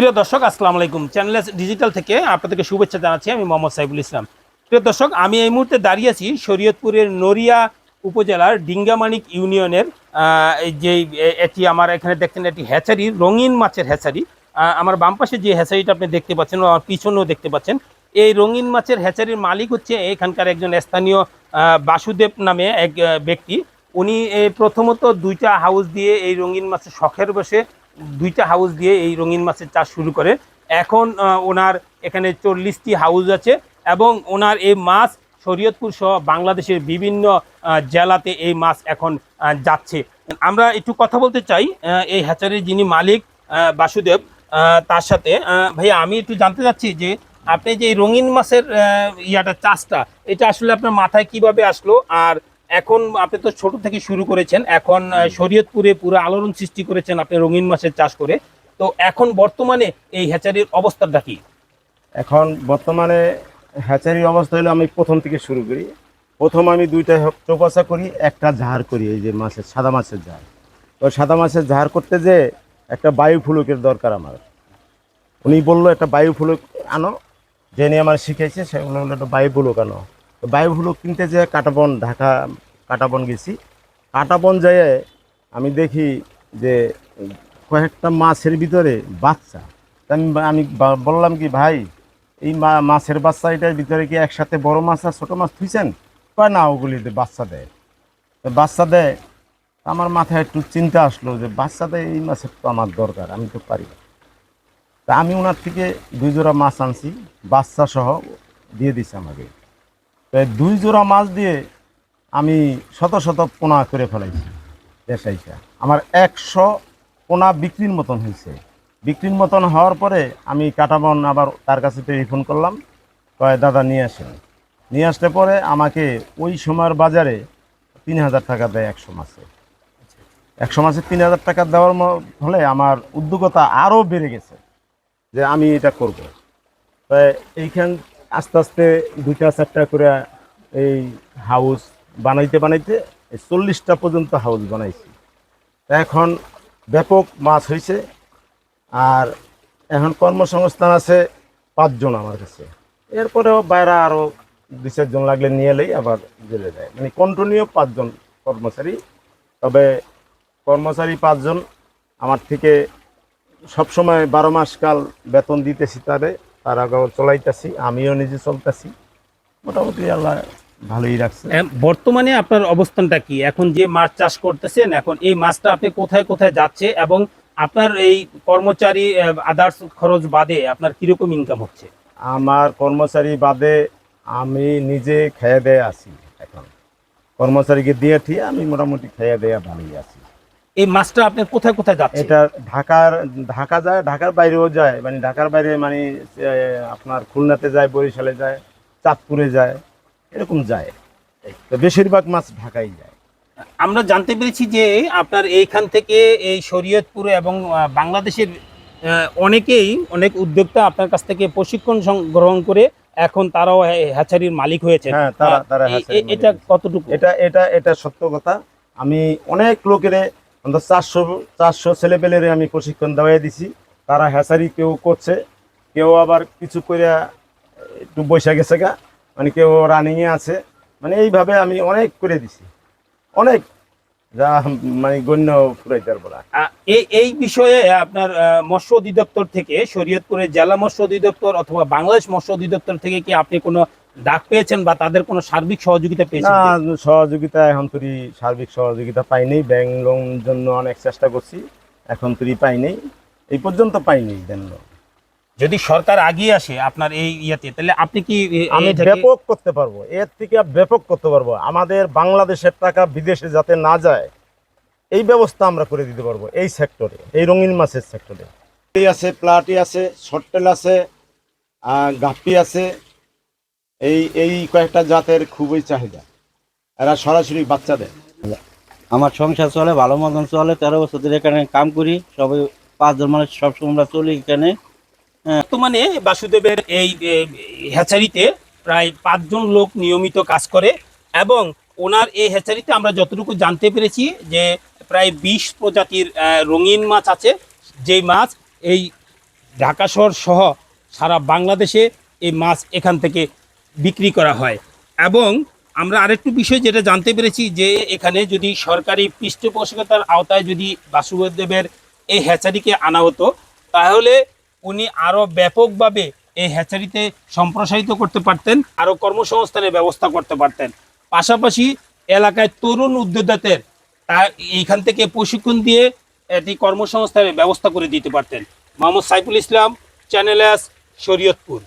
প্রিয় দর্শক, আসসালামু আলাইকুম। চ্যানেল ডিজিটাল থেকে আপনাদেরকে শুভেচ্ছা জানাচ্ছি। আমি মোহাম্মদ সাইফুল ইসলাম। প্রিয় দর্শক, আমি এই মুহূর্তে দাঁড়িয়ে আছি শরীয়তপুরের নড়িয়া উপজেলার ডিঙ্গামানিক ইউনিয়নের এই যে এটি আমার এখানে দেখছেন, এটি হ্যাচারি, রঙিন মাছের হ্যাচারি। আমার বাম পাশে যে হ্যাচারিটা আপনি দেখতে পাচ্ছেন, আমার পিছনেও দেখতে পাচ্ছেন, এই রঙিন মাছের হ্যাচারির মালিক হচ্ছে এখানকার একজন স্থানীয় বাসুদেব নামে এক ব্যক্তি। উনি প্রথমত দুইটা হাউস দিয়ে এই রঙিন মাছের শখের বসে দুইটা হাউস দিয়ে এই রঙিন মাছের চাষ শুরু করে। এখন ওনার এখানে 40টি হাউস আছে এবং ওনার এই মাছ শরীয়তপুর সহ বাংলাদেশের বিভিন্ন জেলাতে এই মাছ এখন যাচ্ছে। আমরা একটু কথা বলতে চাই এই হ্যাচারির যিনি মালিক বাসুদেব, তার সাথে। ভাইয়া, আমি একটু জানতে চাচ্ছি যে আপনি যে এই রঙিন মাছের চাষটা, এটা আসলে আপনার মাথায় কিভাবে আসলো? আর এখন আপনি তো ছোট থেকে শুরু করেছেন, এখন শরীয়তপুরে পুরো আলোড়ন সৃষ্টি করেছেন আপনি রঙিন মাছের চাষ করে। তো এখন বর্তমানে এই হ্যাচারির অবস্থাটা কি? এখন বর্তমানে হ্যাচারির অবস্থা হলো, আমি প্রথম থেকে শুরু করি। প্রথম আমি দুইটা চৌকাছা করি, একটা ঝাড় করি, এই যে মাছের সাদা মাছের ঝাড়। তো সাদা মাছের ঝাড় করতে যে একটা বায়ু ফুলকের দরকার আমার। উনি বললো একটা বায়ু ফুলক আনো, যে নিয়ে আমার শিখেছে সে বললো একটা বায়ু ফুলক আনো। তো বায়ু ফুলক কিনতে যে কাটাবন, ঢাকা কাটাবন গেছি। কাটাবন যেয়ে আমি দেখি যে কয়েকটা মাছের ভিতরে বাচ্চা। তা আমি বললাম কি, ভাই এই মাছের বাচ্চা এটার ভিতরে কি একসাথে বড় মাছ আর ছোটো মাছ থুইছেন? কয় না, ওগুলিতে বাচ্চা দেয়। তো বাচ্চা দেয়, আমার মাথায় একটু চিন্তা আসলো যে বাচ্চা দেয়, এই মাছের তো আমার দরকার, আমি তো পারি। তা আমি ওনার থেকে 2 জোড়া মাছ আনছি, বাচ্চা সহ দিয়ে দিছি আমাকে। তো 2 জোড়া মাছ দিয়ে আমি শত শত পোনা করে ফেলাইছি দেশাইটা। আমার 100 পোনা বিক্রির মতন হয়েছে। বিক্রির মতন হওয়ার পরে আমি কাটাবন আবার তার কাছে টেলিফোন করলাম, কয় দাদা নিয়ে আসেন। নিয়ে আসতে পরে আমাকে ওই সময়ের বাজারে 3000 টাকা দেয় 100 মাছে। 100 মাসে 3000 টাকা দেওয়ার ফলে আমার উদ্যোগতা আরও বেড়ে গেছে যে আমি এটা করব। তাই এইখান আস্তে আস্তে 2টা 4টা করে এই হাউস বানাইতে বানাইতে 40টা পর্যন্ত হাউস বানাইছি। এখন ব্যাপক মাছ হয়েছে। আর এখন কর্মসংস্থান আছে 5 জন আমার কাছে। এরপরেও বাইরে আরও 2-4 জন লাগলে নিয়ে এলেই আবার জেলে যায়, মানে কন্টিনিউ 5 জন কর্মচারী। তবে কর্মচারী 5 জন আমার থেকে সবসময় 12 মাস কাল বেতন দিতেছি, তার আগেও চলাইতেছি, আমিও নিজে চলতেছি। মোটামুটি আল্লাহ ভালোই রাখছে। বর্তমানে আপনার অবস্থানটা কি? এখন যে মাছ চাষ করতেছেন, এখন এই মাছটা আপনি কোথায় কোথায় যাচ্ছে এবং আপনার এই কর্মচারী আদার্স খরচ বাদে আপনার কিরকম ইনকাম হচ্ছে? আমার কর্মচারী বাদে আমি নিজে খেয়ে দেয়ে আছি। এখন কর্মচারীকে দিয়ে ঠিক আমি মোটামুটি খেয়ে দেয়া ভালোই আছি। এই মাছটা আপনার কোথায় কোথায় যাচ্ছে? এটা ঢাকা যায়, ঢাকার বাইরেও যায়, মানে ঢাকার বাইরে মানে আপনার খুলনাতে যায়, বরিশালে যায়, চাঁদপুরে যায়, এরকম যায়। তো বেশিরভাগ মাছ ঢাকায় যায়। আমরা জানতে পেরেছি যে আপনার এইখান থেকে এই শরীয়তপুরে এবং বাংলাদেশের অনেক উদ্যোক্তা আপনার কাছ থেকে প্রশিক্ষণ গ্রহণ করে এখন তারাও হ্যাচারির মালিক হয়েছে। হ্যাঁ, তারা এটা কতটুকু? এটা সত্য কথা। আমি অনেক লোকের অন্তত 400 ছেলেপেলের আমি প্রশিক্ষণ দেওয়াই দিছি। তারা হ্যাচারি কেউ করছে, কেউ আবার কিছু করে একটু বৈশা গেছে গা, মানে কেউ রানিংয়ে আছে। মানে এইভাবে আমি অনেক করে দিছি, অনেক, যা মানে গণ্য ফুরাইতে পারবো না। এই বিষয়ে আপনার মৎস্য অধিদপ্তর থেকে, শরীয়তপুরের জেলা মৎস্য অধিদপ্তর অথবা বাংলাদেশ মৎস্য অধিদপ্তর থেকে কি আপনি কোনো ডাক পেয়েছেন বা তাদের কোনো সার্বিক সহযোগিতা পেয়েছেন? না, সহযোগিতা এখন তুই সার্বিক সহযোগিতা পাইনি। ব্যাংক লোন জন্য অনেক চেষ্টা করছি, এখন তুই পাইনি, এই পর্যন্ত পাইনি ব্যাংক লোন। যদি সরকার আগিয়ে আসে আপনার এই ইয়াতে, তাহলে আপনি কি আমি ব্যাপক করতে পারবো, এর থেকে ব্যাপক করতে পারবো। আমাদের বাংলাদেশের টাকা বিদেশে যাতে না যায়, এই ব্যবস্থা আমরা করে দিতে পারবো এই সেক্টরে, এই রঙিন মাছের সেক্টরে। এই আছে, প্লাটি আছে, শর্টেল আছে, গাপ্পি আছে, এই কয়েকটা জাতের খুবই চাহিদা। এরা সরাসরি বাচ্চা দেয়। আমার সংসার চলে, ভালো মতন চলে। 13 বছর ধরে এখানে কাম করি, সবাই 5 জন মানুষ সবসময় আমরা চলি এখানে। বর্তমানে বাসুদেবের এই হ্যাচারিতে প্রায় 5 জন লোক নিয়মিত কাজ করে এবং ওনার এই হ্যাচারিতে আমরা যতটুকু জানতে পেরেছি যে প্রায় 20 প্রজাতির রঙিন মাছ আছে, যেই মাছ এই ঢাকা শহর সহ সারা বাংলাদেশে এই মাছ এখান থেকে বিক্রি করা হয়। এবং আমরা আরেকটু বিষয় যেটা জানতে পেরেছি যে এখানে যদি সরকারি পৃষ্ঠপোষকতার আওতায় যদি বাসুদেবের এই হ্যাচারিকে আনা হতো, তাহলে উনি আরও ব্যাপকভাবে এই হ্যাচারিতে সম্প্রসারিত করতে পারতেন, আরও কর্মসংস্থানের ব্যবস্থা করতে পারতেন। পাশাপাশি এলাকায় তরুণ উদ্যোক্তাদের এইখান থেকে প্রশিক্ষণ দিয়ে এটি কর্মসংস্থানের ব্যবস্থা করে দিতে পারতেন। Mohammad Saiful Islam, channel S, Shariatpur.